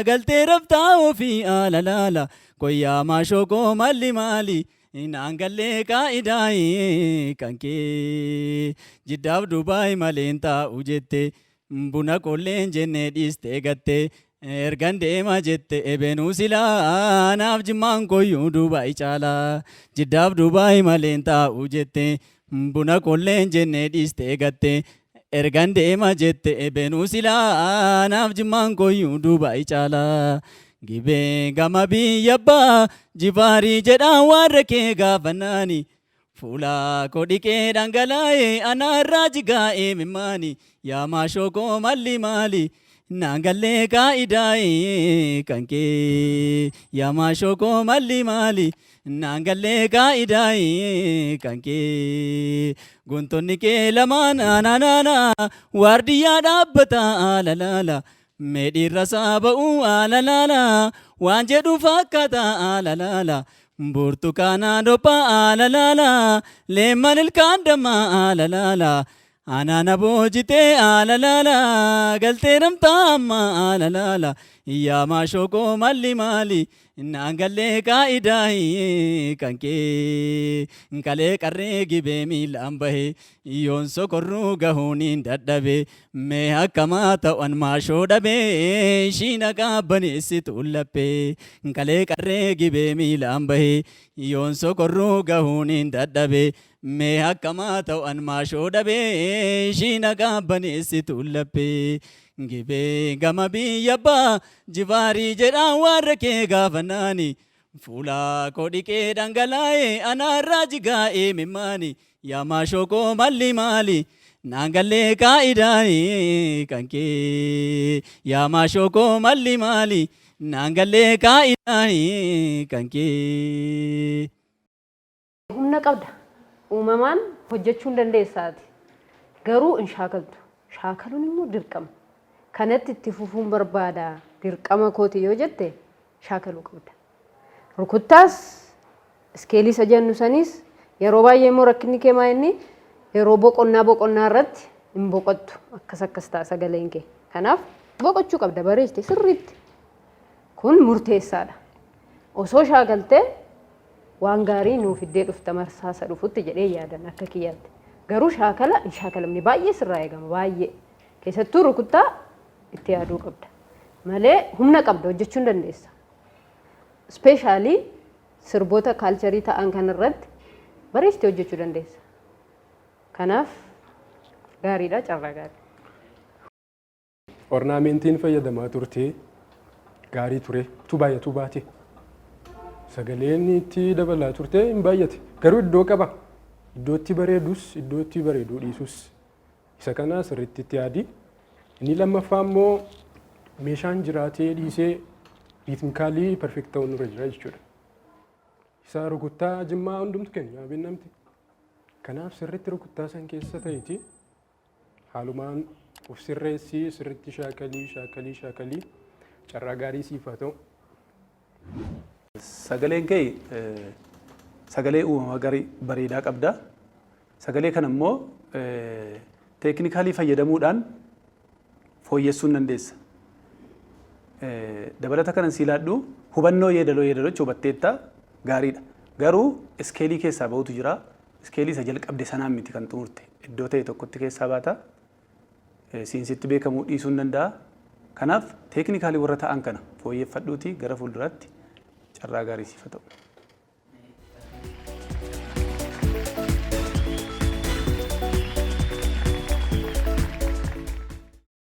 galtee rabtaa ofii alalaala koyyaa maashoo koo malli maali naangallee kaa'idaa'ee kan kee jiddaaf Dubaay maleen taa'u jette buna qolleen jennee dhiistee gatte ergan deema jette ebeenuu silaa naaf jimmaan koyyuu Dubaay caalaa jiddaaf Dubaay maleen taa'u jette buna qolleen jennee dhiistee gatte ergan deema jette ebeenuu silaa naaf jimmaan koyyuu Dubaay caalaa. Gibee gama biyya abbaa jifaarii jedhaan warra kee gaafannaani fuula kodhikee dhangalaa'ee anaarraa jigaa'ee mimmaani yaa maashoo koo malli maali naangallee kaa'idaa'ee kan kee yaa maashoo koo malli maali naangallee kaa'idaa'ee kan kee guntonni kee lamaan anaanaana waardiyyaa dhaabbata alalaala. Meedhiirra saaba'uu alalaala waan jedhu fakkaata alalaala burtukaana dophaa alalaala leemman ilkaan dammaa alalaala anaana boojitee alalaala galtee namtaa amma alalaala yaa maashoo koo malli maali naangallee kaa'idaa'ee kan kee kalee qarree gibee miilaan bahe yoon sokorruu gahuun hin dadhabe mee akkamaa ta'an maashoo dhabee shiina qaabbaneessitu laphee kalee qarree gibee miilaan bahe yoon sokorruu gahuun hin dadhabe mee akkamaa ta'an maashoo dhabee shiina qaabbaneessitu laphee. Gibee gama biyya abbaa jifaarii jedhaan warra kee gaafannaani fuula kodhikee dhangalaa'ee anaarraa jigaa'ee mimmaani yaa maashoo koo malli maali naangallee kaa'idaa'ee kan kee yaa maashoo koo malli maali naangallee kaa'idaa'ee kan kee. Humna qabda uumamaan hojjechuu hin dandeessaati garuu hin shaakaltu shaakaluun immoo dirqama. Kanatti itti fufuun barbaada dirqama kooti yoo jette shaakaluu qabda. Rukuttaas iskeelii isa jennu sanis yeroo baay'ee immoo rakkinni kee inni yeroo boqonnaa irratti hin boqottu akkas ta'a sagaleen kee. Kanaaf boqochuu qabda bareechite sirriitti. Kun murteessaadha. Osoo shaakaltee waan gaarii nuuf iddee dhufta marsaasa dhufutti jedhee yaadan akka kiyyaatti. Garuu shaakala hin shaakalamne baay'ee sirraa eegama baay'ee. Keessattuu rukuttaa itti yaaduu qabda. Malee humna qabda hojjechuu hin dandeessa. Ispeeshaalii sirboota kaalcharii ta'an kanarratti bareechitee hojjechuu dandeessa. Kanaaf gaariidha carraa gaarii. Ornaamentiin fayyadamaa turtee gaarii ture tu baay'atu baate. Sagaleen itti dabalaa turtee hin baay'ate. Garuu iddoo qaba. Iddootti bareedus iddootti bareeduu dhiisus. Isa kana sirriitti itti yaadi. Inni lammaffaa immoo meeshaan jiraatee dhiisee riitmikaalii perfeekt ta'uu nurra jira jechuudha. Isa rukuttaa jimmaa hundumtu keenya beennamti. Kanaaf sirriitti rukuttaa san keessa ta'eeti haalumaan of sirreessii sirriitti shaakalii carraa gaarii siif haa ta'u. Sagaleen kee sagalee uumamaa gaarii bareedaa qabda. Sagalee kana immoo teeknikaalii fayyadamuudhaan fooyyessuu ni dandeessa. Dabalata kanan si ilaadhu hubannoo yeedaloo hubatteetta gaariidha. Garuu iskeelii keessaa bahutu jira. Iskeelii isa jalqabde sanaan miti kan xumurte. Iddoo ta'e tokkotti keessaa baata. Siinsitti beekamuu dhiisuu ni danda'a. Kanaaf teeknikaalii warra ta'an kana fooyyeffadhuuti gara fuulduraatti carraa gaarii siif haa ta'u.